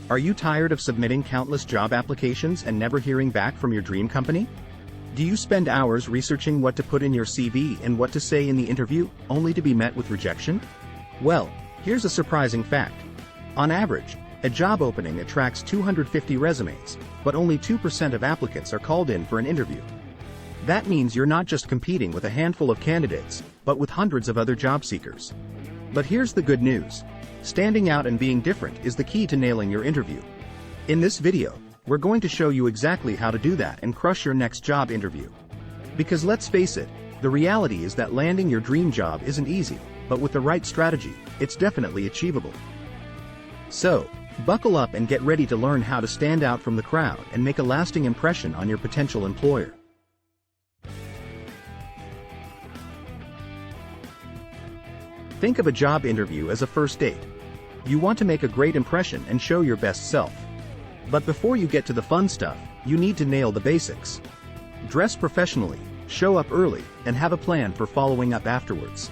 Are you tired of submitting countless job applications and never hearing back from your dream company? Do you spend hours researching what to put in your CV and what to say in the interview, only to be met with rejection? Well, here's a surprising fact. On average, a job opening attracts 250 resumes, but only 2% of applicants are called in for an interview. That means you're not just competing with a handful of candidates, but with hundreds of other job seekers. But here's the good news. Standing out and being different is the key to nailing your interview. In this video, we're going to show you exactly how to do that and crush your next job interview. Because let's face it, the reality is that landing your dream job isn't easy, but with the right strategy, it's definitely achievable. So, buckle up and get ready to learn how to stand out from the crowd and make a lasting impression on your potential employer. Think of a job interview as a first date. You want to make a great impression and show your best self. But before you get to the fun stuff, you need to nail the basics. Dress professionally, show up early, and have a plan for following up afterwards.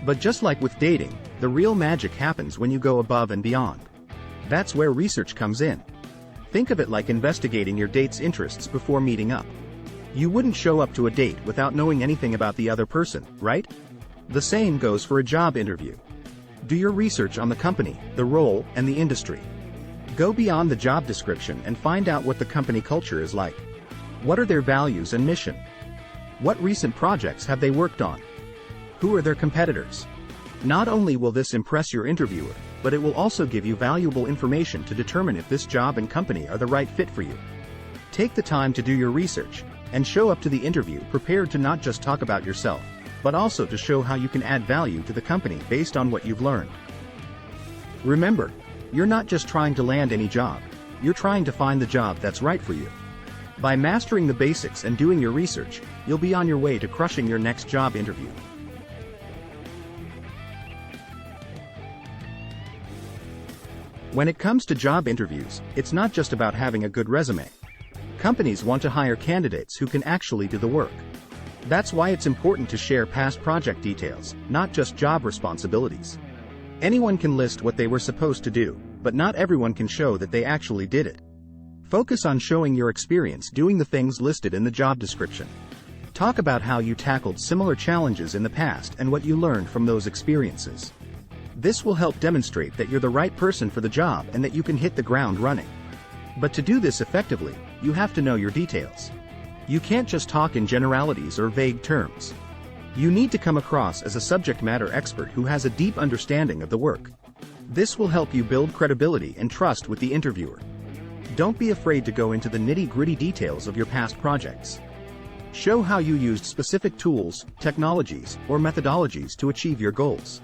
But just like with dating, the real magic happens when you go above and beyond. That's where research comes in. Think of it like investigating your date's interests before meeting up. You wouldn't show up to a date without knowing anything about the other person, right? The same goes for a job interview. Do your research on the company, the role, and the industry. Go beyond the job description and find out what the company culture is like. What are their values and mission? What recent projects have they worked on? Who are their competitors? Not only will this impress your interviewer, but it will also give you valuable information to determine if this job and company are the right fit for you. Take the time to do your research, and show up to the interview prepared to not just talk about yourself, but also to show how you can add value to the company based on what you've learned. Remember, you're not just trying to land any job, you're trying to find the job that's right for you. By mastering the basics and doing your research, you'll be on your way to crushing your next job interview. When it comes to job interviews, it's not just about having a good resume. Companies want to hire candidates who can actually do the work. That's why it's important to share past project details, not just job responsibilities. Anyone can list what they were supposed to do, but not everyone can show that they actually did it. Focus on showing your experience doing the things listed in the job description. Talk about how you tackled similar challenges in the past and what you learned from those experiences. This will help demonstrate that you're the right person for the job and that you can hit the ground running. But to do this effectively, you have to know your details. You can't just talk in generalities or vague terms. You need to come across as a subject matter expert who has a deep understanding of the work. This will help you build credibility and trust with the interviewer. Don't be afraid to go into the nitty-gritty details of your past projects. Show how you used specific tools, technologies, or methodologies to achieve your goals.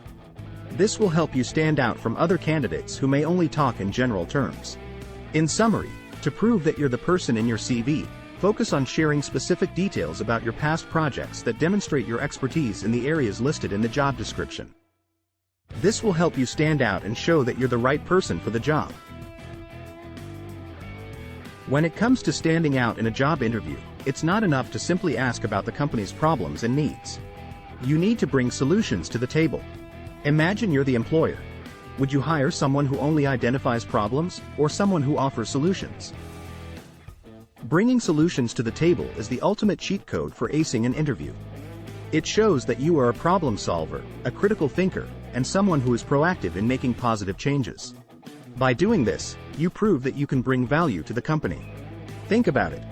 This will help you stand out from other candidates who may only talk in general terms. In summary, to prove that you're the person in your CV, focus on sharing specific details about your past projects that demonstrate your expertise in the areas listed in the job description. This will help you stand out and show that you're the right person for the job. When it comes to standing out in a job interview, it's not enough to simply ask about the company's problems and needs. You need to bring solutions to the table. Imagine you're the employer. Would you hire someone who only identifies problems, or someone who offers solutions? Bringing solutions to the table is the ultimate cheat code for acing an interview. It shows that you are a problem solver, a critical thinker, and someone who is proactive in making positive changes. By doing this, you prove that you can bring value to the company. Think about it.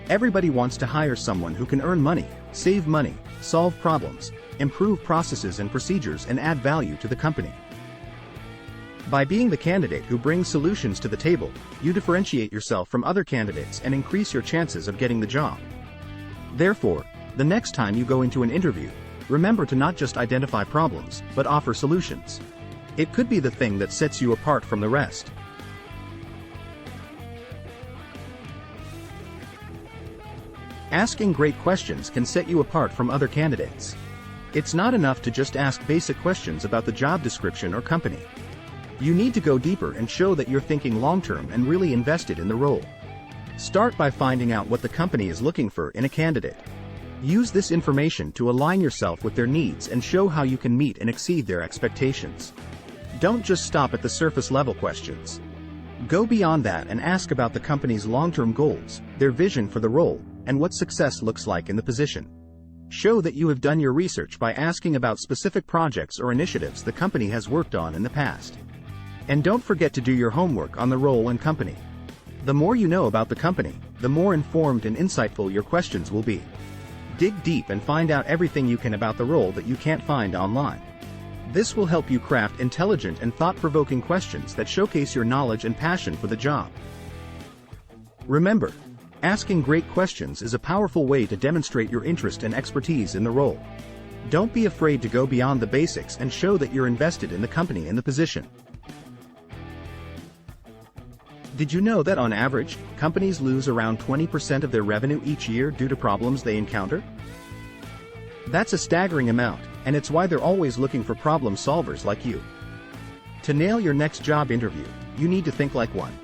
Everybody wants to hire someone who can earn money, save money, solve problems, improve processes and procedures, and add value to the company. By being the candidate who brings solutions to the table, you differentiate yourself from other candidates and increase your chances of getting the job. Therefore, the next time you go into an interview, remember to not just identify problems, but offer solutions. It could be the thing that sets you apart from the rest. Asking great questions can set you apart from other candidates. It's not enough to just ask basic questions about the job description or company. You need to go deeper and show that you're thinking long-term and really invested in the role. Start by finding out what the company is looking for in a candidate. Use this information to align yourself with their needs and show how you can meet and exceed their expectations. Don't just stop at the surface-level questions. Go beyond that and ask about the company's long-term goals, their vision for the role, and what success looks like in the position. Show that you have done your research by asking about specific projects or initiatives the company has worked on in the past. And don't forget to do your homework on the role and company. The more you know about the company, the more informed and insightful your questions will be. Dig deep and find out everything you can about the role that you can't find online. This will help you craft intelligent and thought-provoking questions that showcase your knowledge and passion for the job. Remember, asking great questions is a powerful way to demonstrate your interest and expertise in the role. Don't be afraid to go beyond the basics and show that you're invested in the company and the position. Did you know that on average, companies lose around 20% of their revenue each year due to problems they encounter? That's a staggering amount, and it's why they're always looking for problem solvers like you. To nail your next job interview, you need to think like one.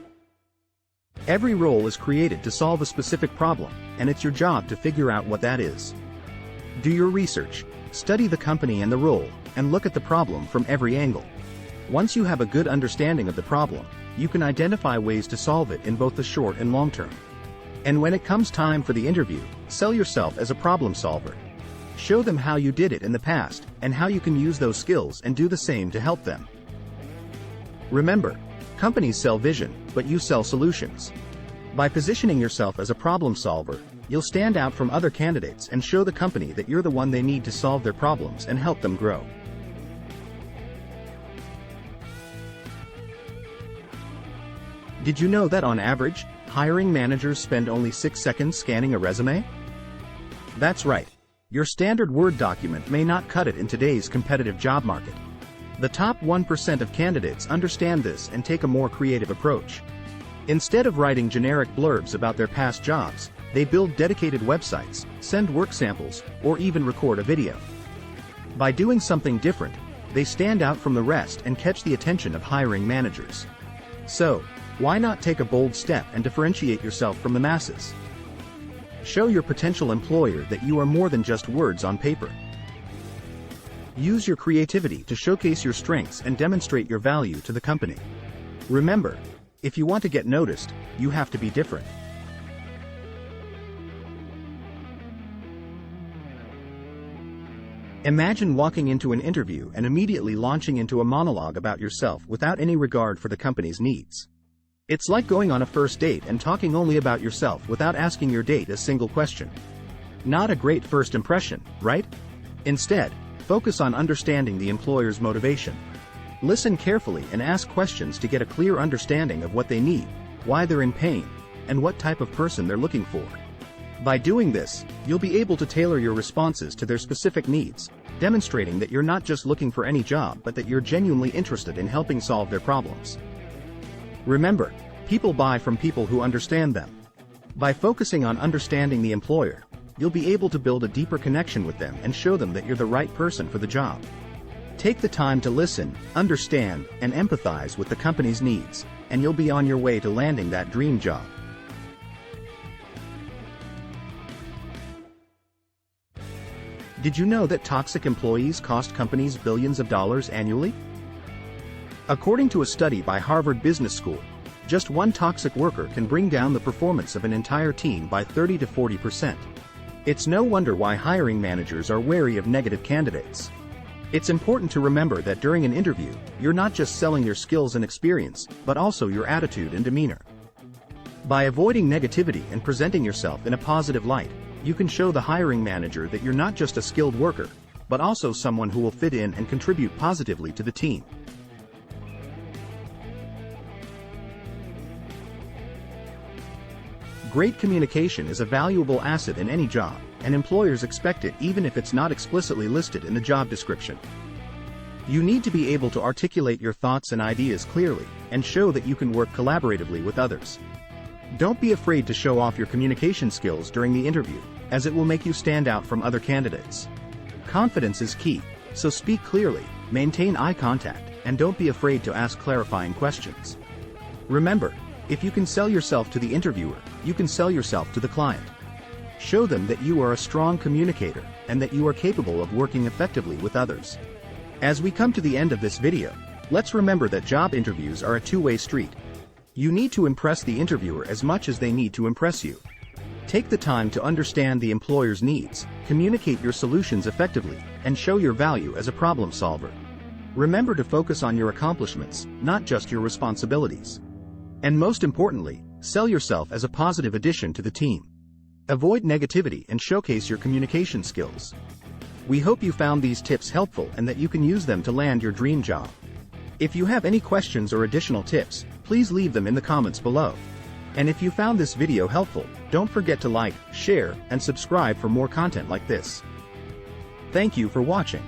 Every role is created to solve a specific problem, and it's your job to figure out what that is. Do your research, study the company and the role, and look at the problem from every angle. Once you have a good understanding of the problem, you can identify ways to solve it in both the short and long term. And when it comes time for the interview, sell yourself as a problem solver. Show them how you did it in the past, and how you can use those skills and do the same to help them. Remember, companies sell vision, but you sell solutions. By positioning yourself as a problem solver, you'll stand out from other candidates and show the company that you're the one they need to solve their problems and help them grow. Did you know that on average, hiring managers spend only 6 seconds scanning a resume? That's right. Your standard Word document may not cut it in today's competitive job market. The top 1% of candidates understand this and take a more creative approach. Instead of writing generic blurbs about their past jobs, they build dedicated websites, send work samples, or even record a video. By doing something different, they stand out from the rest and catch the attention of hiring managers. So, why not take a bold step and differentiate yourself from the masses? Show your potential employer that you are more than just words on paper. Use your creativity to showcase your strengths and demonstrate your value to the company. Remember, if you want to get noticed, you have to be different. Imagine walking into an interview and immediately launching into a monologue about yourself without any regard for the company's needs. It's like going on a first date and talking only about yourself without asking your date a single question. Not a great first impression, right? Instead, focus on understanding the employer's motivation. Listen carefully and ask questions to get a clear understanding of what they need, why they're in pain, and what type of person they're looking for. By doing this, you'll be able to tailor your responses to their specific needs, demonstrating that you're not just looking for any job but that you're genuinely interested in helping solve their problems. Remember, people buy from people who understand them. By focusing on understanding the employer, you'll be able to build a deeper connection with them and show them that you're the right person for the job. Take the time to listen, understand, and empathize with the company's needs, and you'll be on your way to landing that dream job. Did you know that toxic employees cost companies billions of dollars annually? According to a study by Harvard Business School, just one toxic worker can bring down the performance of an entire team by 30 to 40%. It's no wonder why hiring managers are wary of negative candidates. It's important to remember that during an interview, you're not just selling your skills and experience, but also your attitude and demeanor. By avoiding negativity and presenting yourself in a positive light, you can show the hiring manager that you're not just a skilled worker, but also someone who will fit in and contribute positively to the team. Great communication is a valuable asset in any job, and employers expect it even if it's not explicitly listed in the job description. You need to be able to articulate your thoughts and ideas clearly, and show that you can work collaboratively with others. Don't be afraid to show off your communication skills during the interview, as it will make you stand out from other candidates. Confidence is key, so speak clearly, maintain eye contact, and don't be afraid to ask clarifying questions. Remember, if you can sell yourself to the interviewer, you can sell yourself to the client. Show them that you are a strong communicator, and that you are capable of working effectively with others. As we come to the end of this video, let's remember that job interviews are a two-way street. You need to impress the interviewer as much as they need to impress you. Take the time to understand the employer's needs, communicate your solutions effectively, and show your value as a problem solver. Remember to focus on your accomplishments, not just your responsibilities. And most importantly, sell yourself as a positive addition to the team. Avoid negativity and showcase your communication skills. We hope you found these tips helpful and that you can use them to land your dream job. If you have any questions or additional tips, please leave them in the comments below. And if you found this video helpful, don't forget to like, share, and subscribe for more content like this. Thank you for watching.